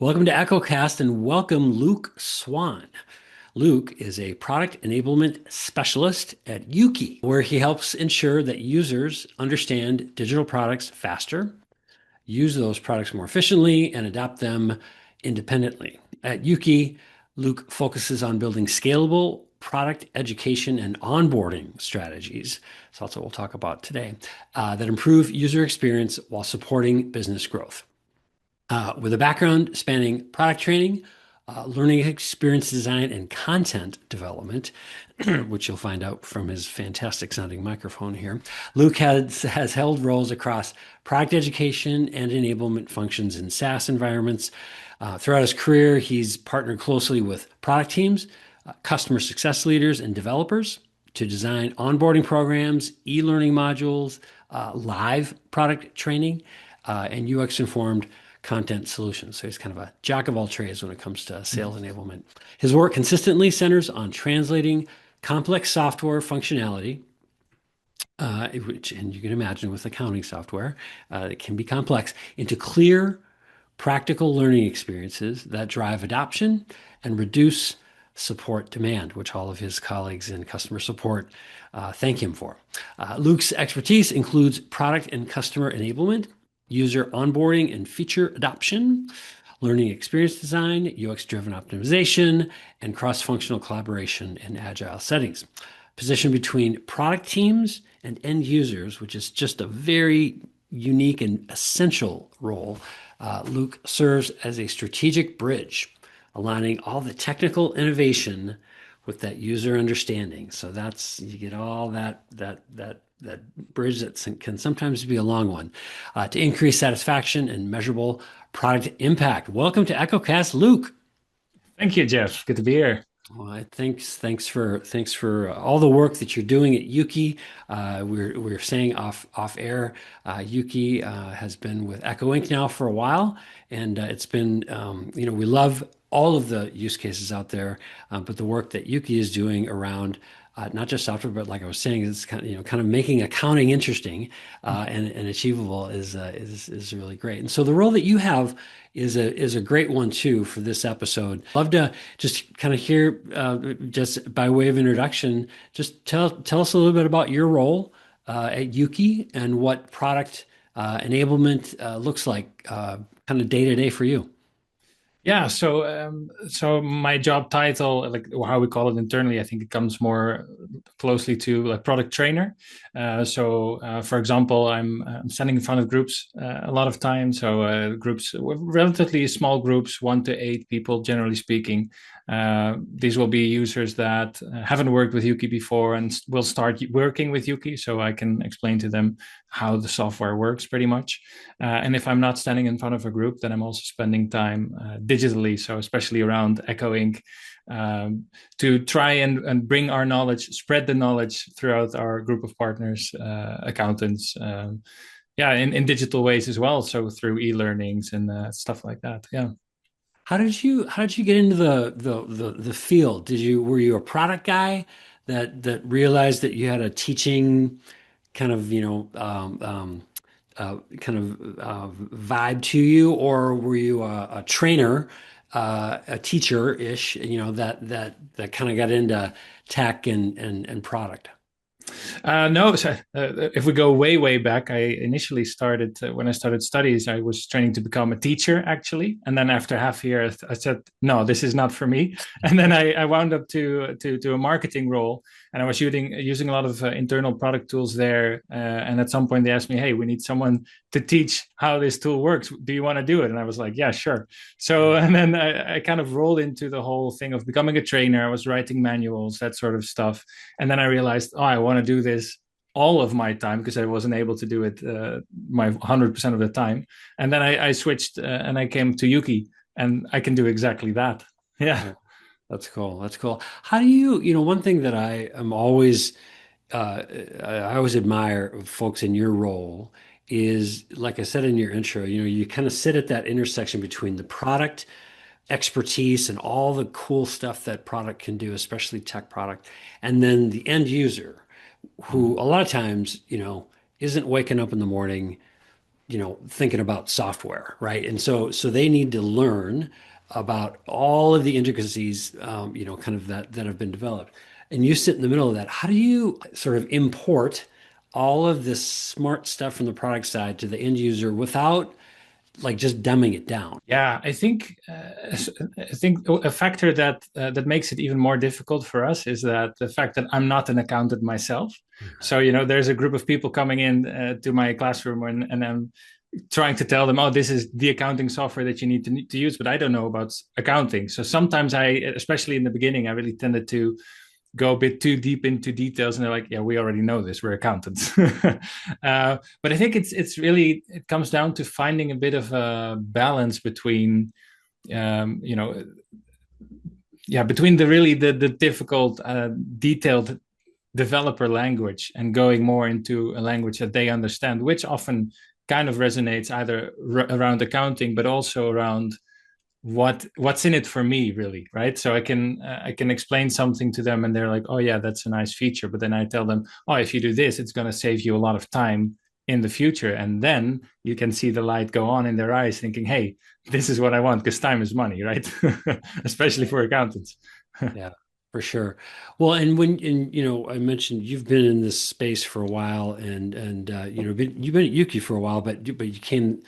Welcome to EchoCast and welcome Luke Swan. Luke is a product enablement specialist at Yuki, where he helps ensure that users understand digital products faster, use those products more efficiently, and adopt them independently. At Yuki, Luke focuses on building scalable product education and onboarding strategies. So that's what we'll talk about today, that improve user experience while supporting business growth. With a background spanning product training, learning experience design, and content development, which you'll find out from his fantastic sounding microphone here, Luke has held roles across product education and enablement functions in SaaS environments. Throughout his career, he's partnered closely with product teams, customer success leaders, and developers to design onboarding programs, e-learning modules, live product training, and UX-informed content solutions. So he's kind of a jack of all trades when it comes to sales enablement. His work consistently centers on translating complex software functionality, which, and you can imagine with accounting software, it can be complex, into clear, practical learning experiences that drive adoption and reduce support demand, which all of his colleagues in customer support thank him for. Luke's expertise includes product and customer enablement, user onboarding and feature adoption, learning experience design, UX-driven optimization, and cross-functional collaboration in agile settings. Position between product teams and end users, which is just a very unique and essential role. Luke serves as a strategic bridge, aligning all the technical innovation with that user understanding. So you get all that bridge that can sometimes be a long one, to increase satisfaction and measurable product impact. Welcome to EchoCast, Luke. Thank you, Jeff. Good to be here. Well, thanks for all the work that you're doing at Yuki. We're saying off air, Yuki has been with Echo Inc. now for a while, and it's been we love all of the use cases out there, but the work that Yuki is doing around not just software, but like I was saying, it's kind of making accounting interesting and achievable is really great. And so the role that you have is a great one too for this episode. Love to just kind of hear, just by way of introduction, just tell us a little bit about your role at Yuki and what product enablement looks like, kind of day to day for you. Yeah, so my job title, like how we call it internally, I think it comes more closely to like product trainer. For example, I'm standing in front of groups a lot of time. So groups, relatively small groups, 1 to 8 people, generally speaking. These will be users that haven't worked with Yuki before and will start working with Yuki, so I can explain to them how the software works pretty much. And if I'm not standing in front of a group, then I'm also spending time digitally, so especially around Echo Inc., to try and bring our knowledge, spread the knowledge throughout our group of partners, accountants, in digital ways as well, so through e-learnings and stuff like that. Yeah. How did you get into the field? Were you a product guy that realized that you had a teaching kind of vibe to you, or were you a trainer, a teacher-ish, that kind of got into tech and product? No, if we go way back, I initially started when I started studies, I was training to become a teacher actually, and then after half a year, I said, no, this is not for me, and then I wound up to a marketing role, and I was using a lot of internal product tools there, and at some point they asked me, hey, we need someone to teach how this tool works. Do you want to do it? And I was like, yeah, sure. So, and then I kind of rolled into the whole thing of becoming a trainer. I was writing manuals, that sort of stuff, and then I realized, oh, I want to do this all of my time because I wasn't able to do it my 100% of the time. And then I switched and I came to Yuki, and I can do exactly that. Yeah. That's cool. That's cool. How do you, one thing that I always admire folks in your role is, like I said in your intro, you kind of sit at that intersection between the product expertise and all the cool stuff that product can do, especially tech product, and then the end user, who a lot of times, isn't waking up in the morning thinking about software, right? And so they need to learn about all of the intricacies, kind of that have been developed. And you sit in the middle of that. How do you sort of import all of this smart stuff from the product side to the end user without like just dumbing it down? Yeah, I think a factor that makes it even more difficult for us is that the fact that I'm not an accountant myself. So there's a group of people coming in to my classroom, and I'm trying to tell them, oh, this is the accounting software that you need to use, but I don't know about accounting. So sometimes especially in the beginning, I really tended to go a bit too deep into details, and they're like, yeah, we already know this, we're accountants. But I think it comes down to finding a bit of a balance between um, you know between the difficult detailed developer language and going more into a language that they understand, which often kind of resonates either around accounting but also around what's in it for me, really, right? So I can explain something to them and they're like, oh yeah, that's a nice feature, but then I tell them, oh, if you do this, it's going to save you a lot of time in the future. And then you can see the light go on in their eyes thinking, hey, this is what I want, because time is money, right? Especially for accountants. Yeah, for sure. Well, and I mentioned you've been in this space for a while, and you've been at Yuki for a while, but you came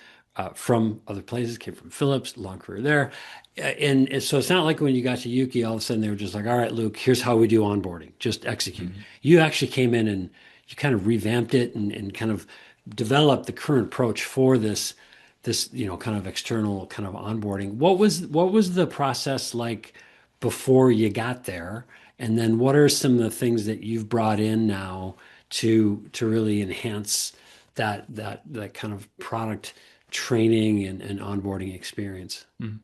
from other places, came from Philips, long career there, and so it's not like when you got to Yuki, all of a sudden they were just like, all right, Luke, here's how we do onboarding, just execute. Mhm. You actually came in and you kind of revamped it and kind of developed the current approach for this kind of external kind of onboarding. What was the process like before you got there? And then what are some of the things that you've brought in now to really enhance that kind of product training and onboarding experience? Mhm.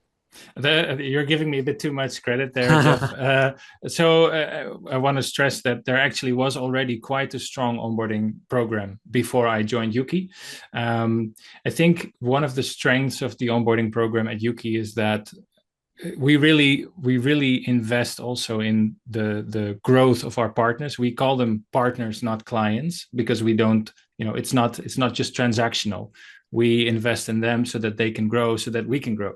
You're giving me a bit too much credit there, Jeff. I want to stress that there actually was already quite a strong onboarding program before I joined Yuki. Um, I think one of the strengths of the onboarding program at Yuki is that we really invest also in the growth of our partners. We call them partners, not clients, because we don't, it's not just transactional. We invest in them so that they can grow, so that we can grow.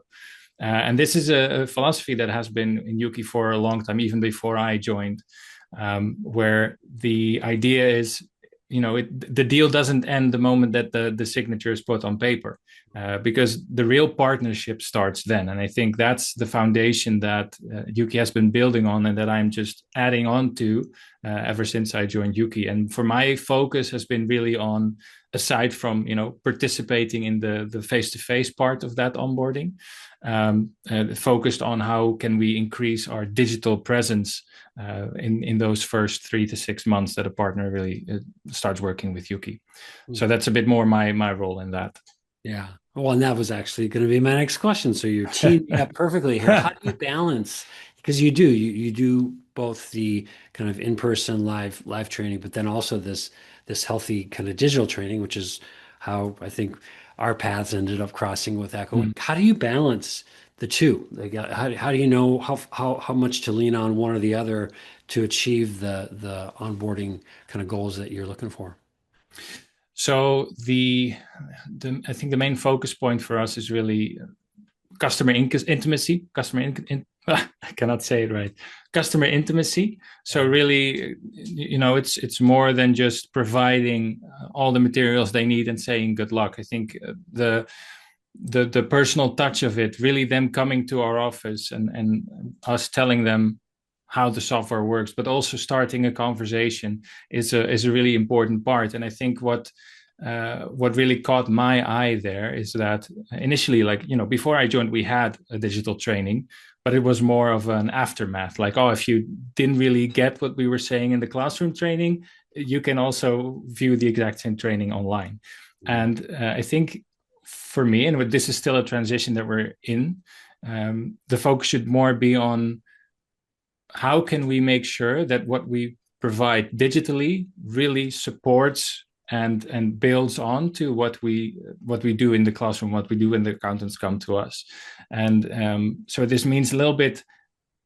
And this is a philosophy that has been in Yuki for a long time, even before I joined, where the idea is, the deal doesn't end the moment that the signature is put on paper, because the real partnership starts then. And I think that's the foundation that Yuki has been building on, and that I'm just adding on to ever since I joined Yuki. And for my focus has been really on, aside from participating in the face-to-face part of that onboarding, focused on how can we increase our digital presence in those first 3 to 6 months that a partner really starts working with Yuki. So that's a bit more my role in that. Yeah. Well, and that was actually going to be my next question. So you're teeing me up perfectly here. How do you balance? Because you do both the kind of in-person live training, but then also this healthy kind of digital training, which is how I think our paths ended up crossing with Echo. Mm. How do you balance the two? Like, how do you know how much to lean on one or the other to achieve the onboarding kind of goals that you're looking for? So I think the main focus point for us is really customer intimacy, I cannot say it right. Customer intimacy. So really, it's more than just providing all the materials they need and saying good luck. I think the personal touch of it, really them coming to our office and us telling them how the software works, but also starting a conversation is a really important part. And I think what really caught my eye there is that initially, like, before I joined, we had a digital training, but it was more of an aftermath. Like, oh, if you didn't really get what we were saying in the classroom training, you can also view the exact same training online. And I think for me, and this is still a transition that we're in, the focus should more be on how can we make sure that what we provide digitally really supports and builds on to what we do in the classroom, what we do when the accountants come to us. And so this means a little bit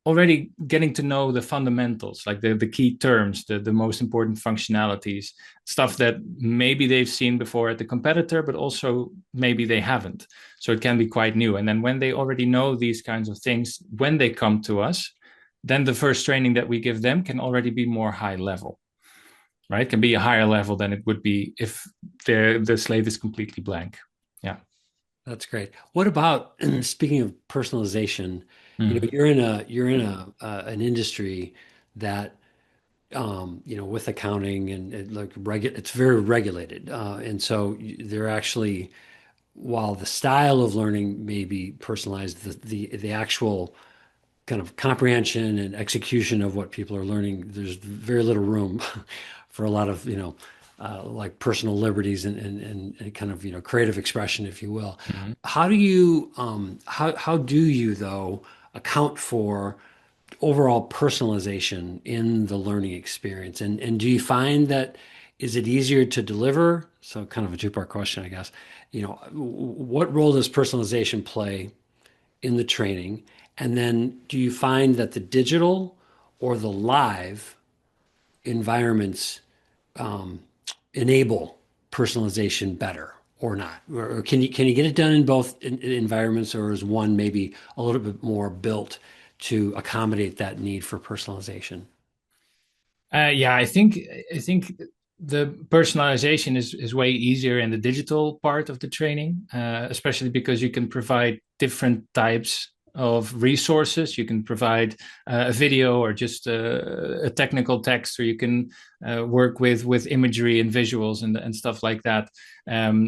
already getting to know the fundamentals, like the key terms, the most important functionalities, stuff that maybe they've seen before at the competitor, but also maybe they haven't. So it can be quite new. And then when they already know these kinds of things, when they come to us, then the first training that we give them can already be more high level, right? Can be a higher level than it would be if the slate is completely blank. Yeah. That's great. What about speaking of personalization, Mm. you're in an industry that with accounting and it's very regulated. And so they're actually, while the style of learning may be personalized, the actual kind of comprehension and execution of what people are learning, there's very little room for a lot of, like personal liberties and kind of, creative expression, if you will. Mm. How do you though account for overall personalization in the learning experience? And do you find that is it easier to deliver? So kind of a two-part question, I guess. What role does personalization play in the training? And then do you find that the digital or the live environments um, enable personalization better or not? Or can you get it done in both environments, or is one maybe a little bit more built to accommodate that need for personalization? Yeah, I think the personalization is way easier in the digital part of the training, especially because you can provide different types of resources. You can provide a video or just a technical text, or you can work with imagery and visuals and stuff like that,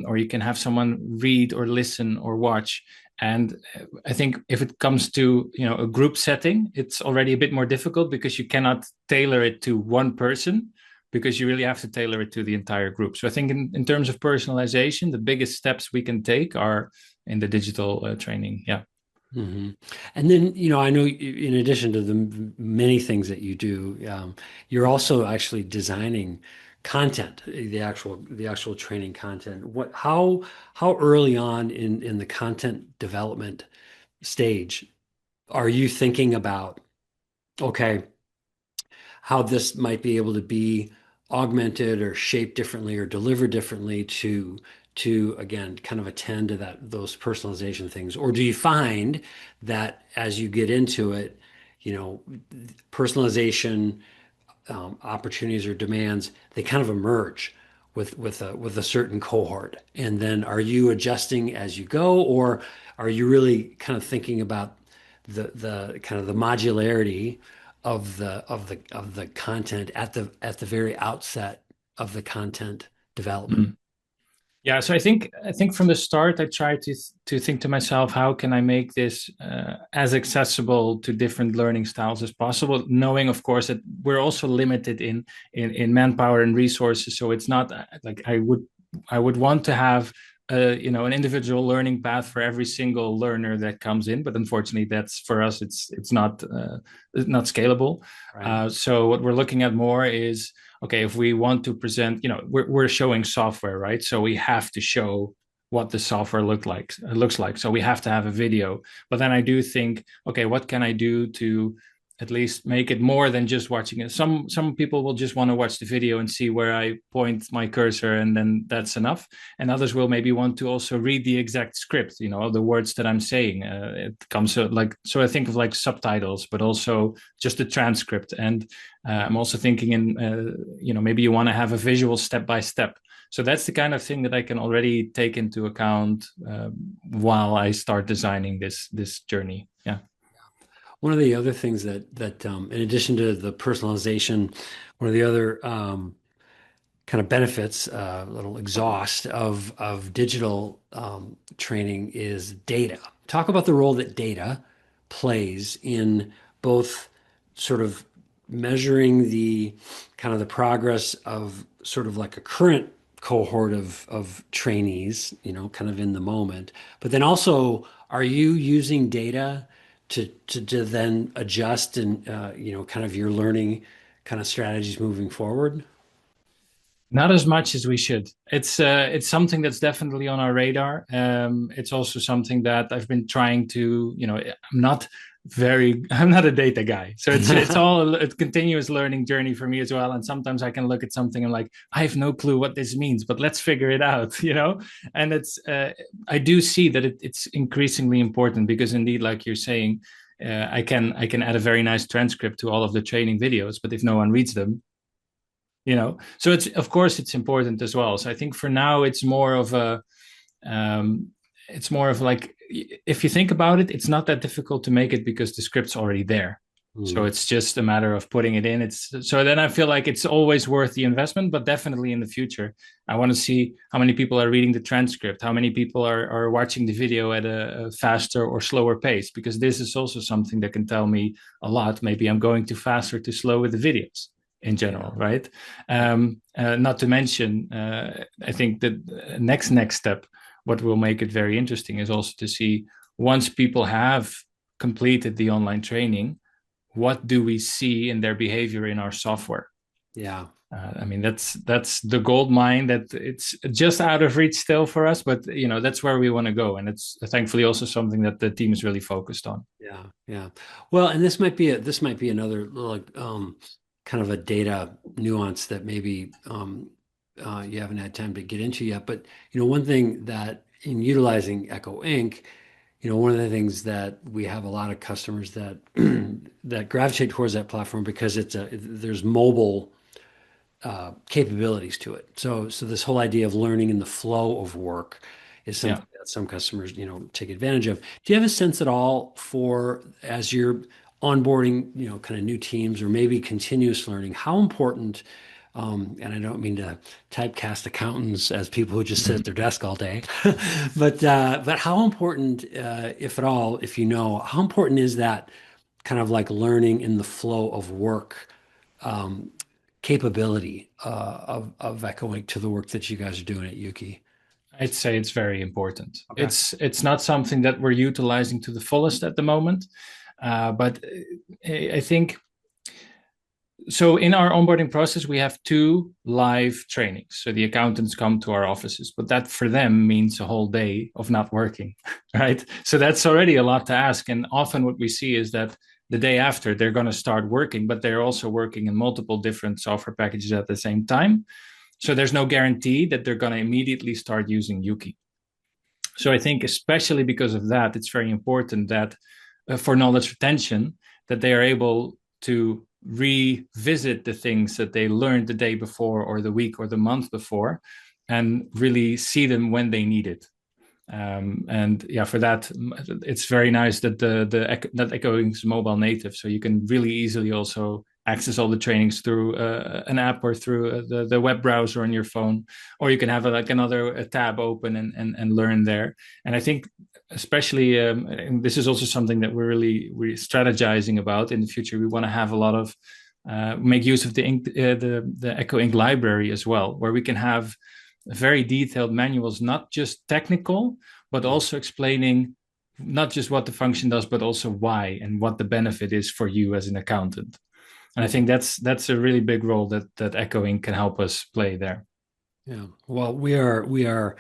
or you can have someone read or listen or watch. And I think if it comes to a group setting, it's already a bit more difficult because you cannot tailor it to one person, because you really have to tailor it to the entire group. So I think in terms of personalization, the biggest steps we can take are in the digital training. Yeah. hmm And then, I know in addition to the many things that you do, you're also actually designing content, the actual training content. How early on in the content development stage are you thinking about, okay, how this might be able to be augmented or shaped differently or delivered differently to again kind of attend to those personalization things? Or do you find that as you get into it, you know personalization opportunities or demands, they kind of emerge with a certain cohort, and then are you adjusting as you go, or are you really kind of thinking about the kind of the modularity of the content at the very outset of the content development? Mm. Yeah, so I think from the start I tried to think to myself, how can I make this as accessible to different learning styles as possible, knowing of course that we're also limited in manpower and resources. So it's not like I would want to have an individual learning path for every single learner that comes in, but unfortunately that's for us it's not scalable. Right. So what we're looking at more is, okay, if we want to present, we're showing software, right? So we have to show what the software looks like. So we have to have a video. But then I do think, okay, what can I do to at least make it more than just watching it? Some people will just want to watch the video and see where I point my cursor, and then that's enough. And others will maybe want to also read the exact script, the words that I'm saying. It comes so I think of like subtitles, but also just the transcript. And I'm also thinking maybe you want to have a visual step by step. So that's the kind of thing that I can already take into account while I start designing this journey. Yeah. One of the other things that in addition to the personalization, one of the other kind of benefits, little exhaust of digital training is data. Talk about the role that data plays in both sort of measuring the kind of the progress of sort of like a current cohort of trainees, kind of in the moment, but then also, are you using data to then adjust and kind of your learning kind of strategies moving forward? Not as much as we should. It's something that's definitely on our radar. It's also something that I've been trying to, I'm not a data guy, so it's all a continuous learning journey for me as well. And sometimes I can look at something and like, I have no clue what this means, but let's figure it out, you know. And I do see that it's increasingly important because indeed, like you're saying, I can add a very nice transcript to all of the training videos, but if no one reads them, so it's, of course, it's important as well. So I think for now um it's more of like, if you think about it, it's not that difficult to make it because the script's already there. So Mm, it's just a matter of putting it in. It's so then I feel like it's always worth the investment, but definitely in the future I want to see how many people are reading the transcript, how many people are watching the video at a faster or slower pace, because this is also something that can tell me a lot. Maybe I'm going too fast or too slow with the videos in yeah. general, right? Not to mention, I think that next step, what will make it very interesting is also to see, once people have completed the online training, what do we see in their behavior in our software? Yeah. I mean, that's the gold mine that it's just out of reach still for us, but that's where we want to go, and it's thankfully also something that the team is really focused on. Yeah, yeah. Well, and this might be another like kind of a data nuance that maybe you haven't had time to get into yet. But one thing that in utilizing Echo Inc., one of the things that we have a lot of customers that that gravitate towards that platform because there's mobile capabilities to it. So this whole idea of learning in the flow of work is Yeah. something that some customers, take advantage of. Do you have a sense at all for as you're onboarding, kind of new teams or maybe continuous learning, how important, and I don't mean to typecast accountants as people who just sit at Mhm. their desk all day, but how important, if at all, if how important is that kind of like learning in the flow of work capability of echoing to the work that you guys are doing at Yuki. I'd say it's very important. Okay. It's not something that we're utilizing to the fullest at the moment, but I think so. In our onboarding process, we have two live trainings. So the accountants come to our offices, but that for them means a whole day of not working, right? So that's already a lot to ask. And often what we see is that the day after they're going to start working, but they're also working in multiple different software packages at the same time. So there's no guarantee that they're going to immediately start using Yuki. So I think, especially because of that, it's very important that for knowledge retention, that they are able to revisit the things that they learned the day before or the week or the month before, and really see them when they need it. And yeah, for that, it's very nice that that Echo is mobile native, so you can really easily also access all the trainings through an app or through the web browser on your phone, or you can have like another tab open and learn there. And I think, especially, and this is also something that we're strategizing about in the future. We want to have a lot of make use of the Echo Ink library as well, where we can have very detailed manuals, not just technical, but also explaining not just what the function does, but also why and what the benefit is for you as an accountant. And I Yeah. think that's a really big role that Echoing can help us play there. Yeah. Well, we are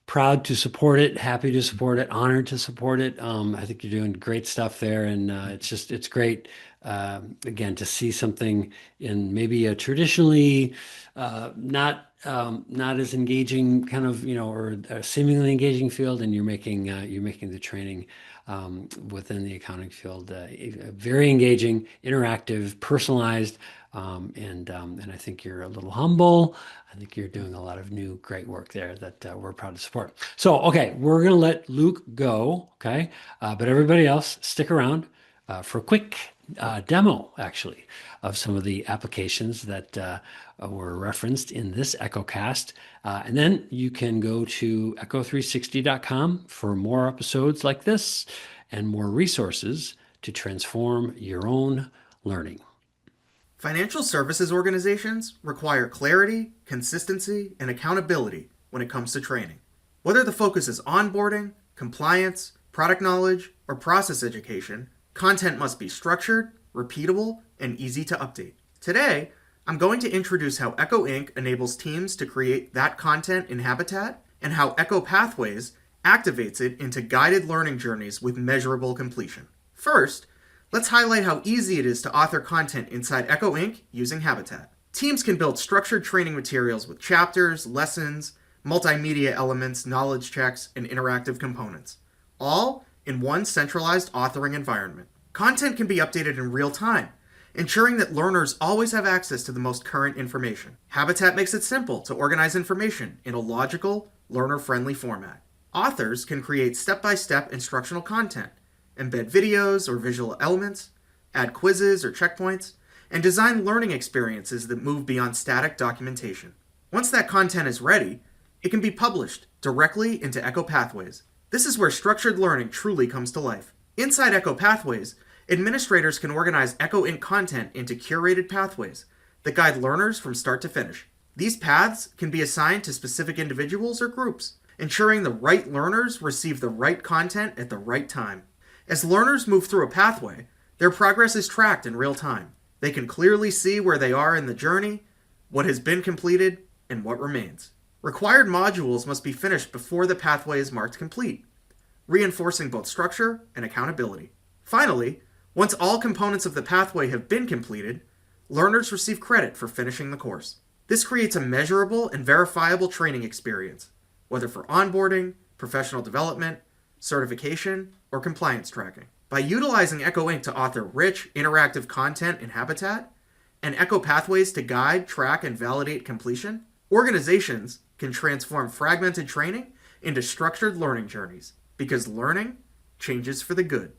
proud to support it, happy to support it, honored to support it. I think you're doing great stuff there, and it's great again to see something in maybe a traditionally not as engaging kind of or a seemingly engaging field, and you're making the training within the accounting field very engaging, interactive, personalized. And I think you're a little humble. I think you're doing a lot of new great work there that we're proud to support. So, okay, we're going to let Luke go, okay? But everybody else, stick around for a quick demo, actually, of some of the applications that were referenced in this EchoCast. And then you can go to echo360.com for more episodes like this and more resources to transform your own learning. Financial services organizations require clarity, consistency, and accountability when it comes to training. Whether the focus is onboarding, compliance, product knowledge, or process education, content must be structured, repeatable, and easy to update. Today, I'm going to introduce how Echo Inc. enables teams to create that content in Habitat, and how Echo Pathways activates it into guided learning journeys with measurable completion. First, let's highlight how easy it is to author content inside Echo Inc. using Habitat. Teams can build structured training materials with chapters, lessons, multimedia elements, knowledge checks, and interactive components, all in one centralized authoring environment. Content can be updated in real time, ensuring that learners always have access to the most current information. Habitat makes it simple to organize information in a logical, learner-friendly format. Authors can create step-by-step instructional content, embed videos or visual elements, add quizzes or checkpoints, and design learning experiences that move beyond static documentation. Once that content is ready, it can be published directly into Echo Pathways. This is where structured learning truly comes to life. Inside Echo Pathways, administrators can organize Echo Inc. content into curated pathways that guide learners from start to finish. These paths can be assigned to specific individuals or groups, ensuring the right learners receive the right content at the right time. As learners move through a pathway, their progress is tracked in real time. They can clearly see where they are in the journey, what has been completed, and what remains. Required modules must be finished before the pathway is marked complete, reinforcing both structure and accountability. Finally, once all components of the pathway have been completed, learners receive credit for finishing the course. This creates a measurable and verifiable training experience, whether for onboarding, professional development, certification, or compliance tracking. By utilizing Echo Inc. to author rich, interactive content in Habitat, and Echo Pathways to guide, track, and validate completion, organizations can transform fragmented training into structured learning journeys, because learning changes for the good.